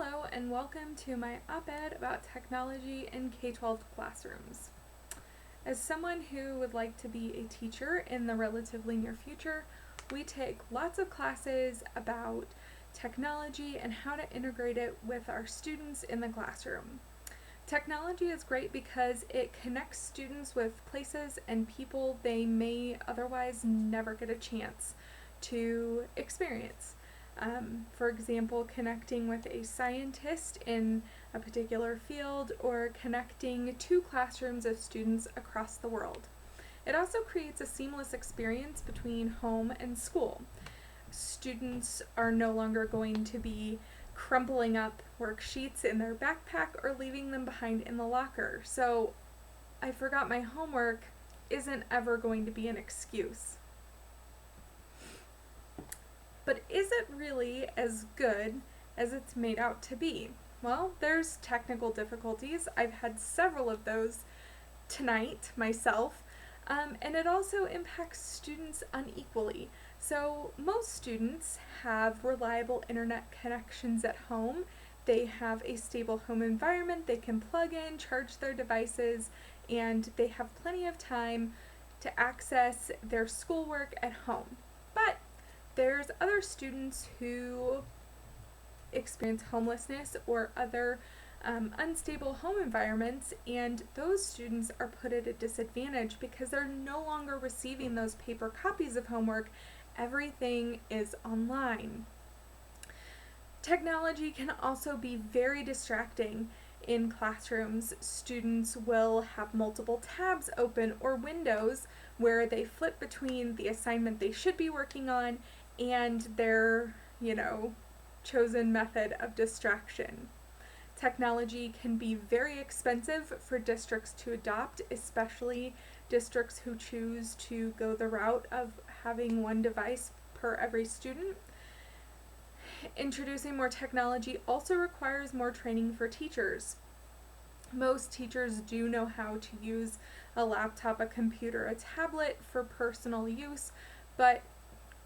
Hello and welcome to my op-ed about technology in K-12 classrooms. As someone who would like to be a teacher in the relatively near future, we take lots of classes about technology and how to integrate it with our students in the classroom. Technology is great because it connects students with places and people they may otherwise never get a chance to experience. For example, connecting with a scientist in a particular field or connecting two classrooms of students across the world. It also creates a seamless experience between home and school. Students are no longer going to be crumpling up worksheets in their backpack or leaving them behind in the locker. So, I forgot my homework isn't ever going to be an excuse. But is it really as good as it's made out to be? Well, there's technical difficulties. I've had several of those tonight myself, and it also impacts students unequally. So most students have reliable internet connections at home. They have a stable home environment. They can plug in, charge their devices, and they have plenty of time to access their schoolwork at home. But there's other students who experience homelessness or other unstable home environments, and those students are put at a disadvantage because they're no longer receiving those paper copies of homework. Everything is online. Technology can also be very distracting in classrooms. Students will have multiple tabs open or windows where they flip between the assignment they should be working on and their, chosen method of distraction. Technology can be very expensive for districts to adopt, especially districts who choose to go the route of having one device per every student. Introducing more technology also requires more training for teachers. Most teachers do know how to use a laptop, a computer, a tablet for personal use, but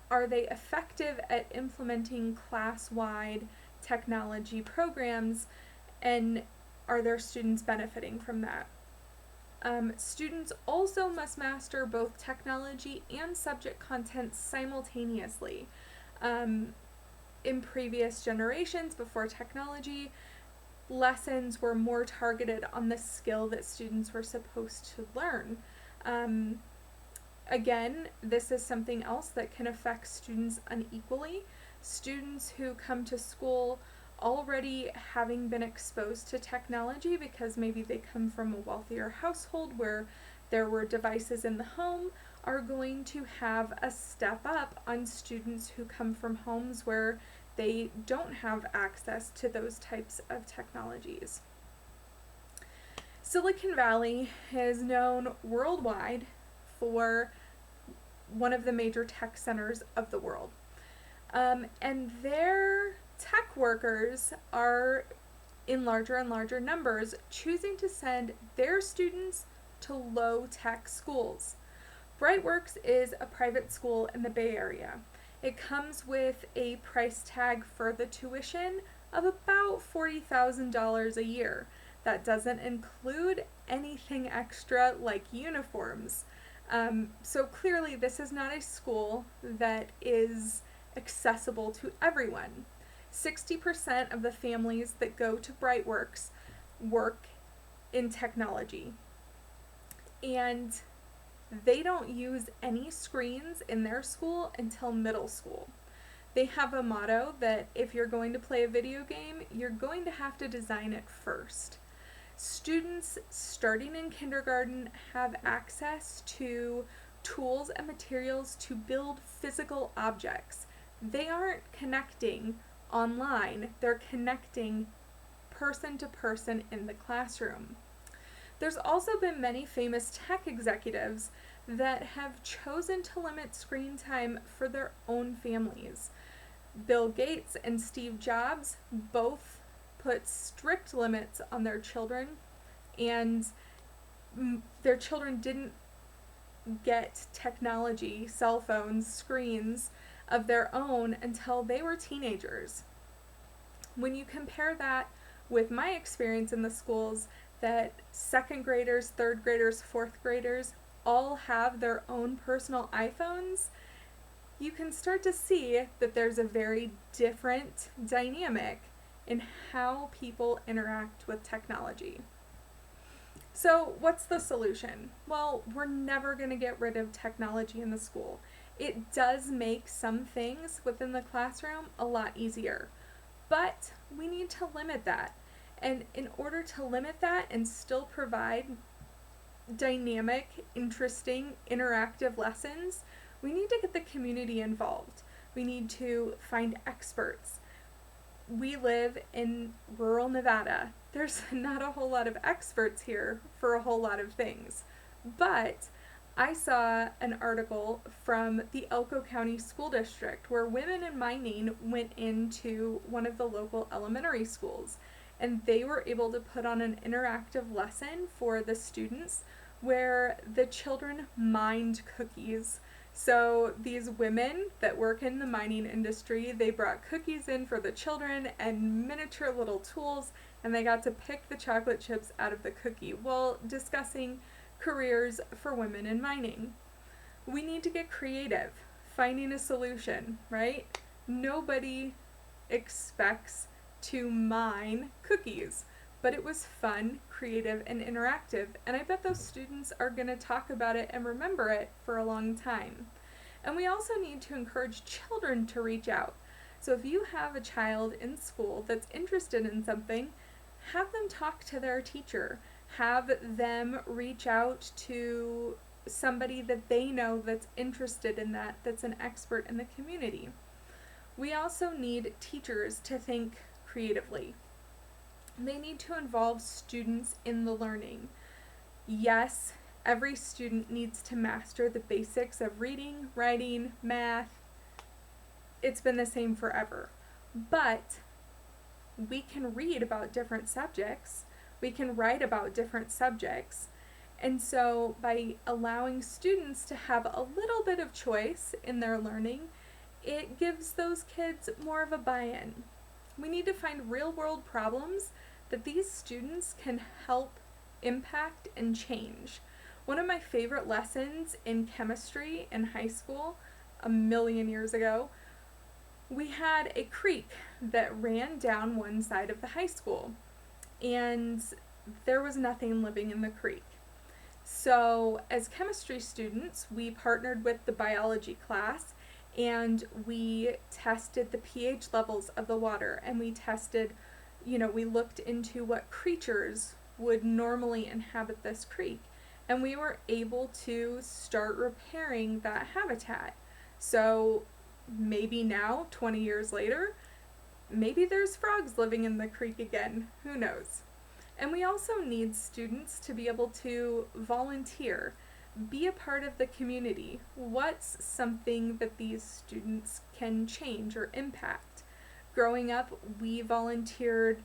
are they effective at implementing class-wide technology programs, and are their students benefiting from that? Students also must master both technology and subject content simultaneously. In previous generations, before technology, lessons were more targeted on the skill that students were supposed to learn. Again, this is something else that can affect students unequally. Students who come to school already having been exposed to technology because maybe they come from a wealthier household where there were devices in the home are going to have a step up on students who come from homes where they don't have access to those types of technologies. Silicon Valley is known worldwide for one of the major tech centers of the world. And their tech workers are in larger and larger numbers choosing to send their students to low-tech schools. Brightworks is a private school in the Bay Area. It comes with a price tag for the tuition of about $40,000 a year. That doesn't include anything extra like uniforms. So clearly this is not a school that is accessible to everyone. 60% of the families that go to Brightworks work in technology, and they don't use any screens in their school until middle school. They have a motto that if you're going to play a video game, you're going to have to design it first. Students starting in kindergarten have access to tools and materials to build physical objects. They aren't connecting online, they're connecting person to person in the classroom. There's also been many famous tech executives that have chosen to limit screen time for their own families. Bill Gates and Steve Jobs both put strict limits on their children, and their children didn't get technology, cell phones, screens of their own until they were teenagers. When you compare that with my experience in the schools, that second graders, third graders, fourth graders all have their own personal iPhones, you can start to see that there's a very different dynamic in how people interact with technology. So, what's the solution? Well, we're never going to get rid of technology in the school. It does make some things within the classroom a lot easier, but we need to limit that. And in order to limit that and still provide dynamic, interesting, interactive lessons, we need to get the community involved. We need to find experts. We live in rural Nevada. There's not a whole lot of experts here for a whole lot of things. But I saw an article from the Elko County School District where women in mining went into one of the local elementary schools, and they were able to put on an interactive lesson for the students where the children mined cookies. So these women that work in the mining industry, they brought cookies in for the children and miniature little tools, and they got to pick the chocolate chips out of the cookie while discussing careers for women in mining. We need to get creative, finding a solution, right? Nobody expects to mine cookies, but it was fun, creative, and interactive, and I bet those students are going to talk about it and remember it for a long time. And we also need to encourage children to reach out. So if you have a child in school that's interested in something, have them talk to their teacher. Have them reach out to somebody that they know that's interested in that, that's an expert in the community. We also need teachers to think creatively. They need to involve students in the learning. Yes, every student needs to master the basics of reading, writing, math. It's been the same forever. But we can read about different subjects. We can write about different subjects. And so by allowing students to have a little bit of choice in their learning, it gives those kids more of a buy-in. We need to find real-world problems that these students can help impact and change. One of my favorite lessons in chemistry in high school, a million years ago, we had a creek that ran down one side of the high school, and there was nothing living in the creek. So as chemistry students, we partnered with the biology class, and we tested the pH levels of the water, and we tested, we looked into what creatures would normally inhabit this creek, and we were able to start repairing that habitat. So maybe now, 20 years later, maybe there's frogs living in the creek again. Who knows? And we also need students to be able to volunteer, be a part of the community. What's something that these students can change or impact? Growing up, we volunteered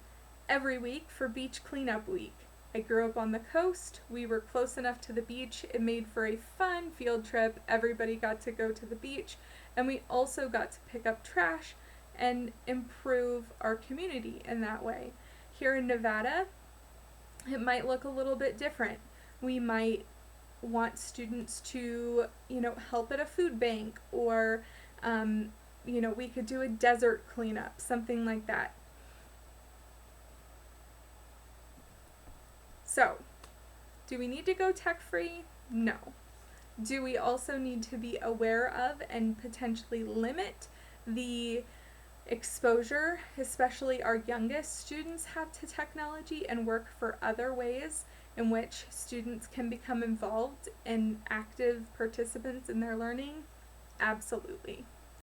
every week for Beach Cleanup Week. I grew up on the coast. We were close enough to the beach. It made for a fun field trip. Everybody got to go to the beach, and we also got to pick up trash and improve our community in that way. Here in Nevada, it might look a little bit different. We might want students to, help at a food bank, or, we could do a desert cleanup, something like that. So, do we need to go tech-free? No. Do we also need to be aware of and potentially limit the exposure, especially our youngest students have to technology, and work for other ways in which students can become involved and active participants in their learning? Absolutely.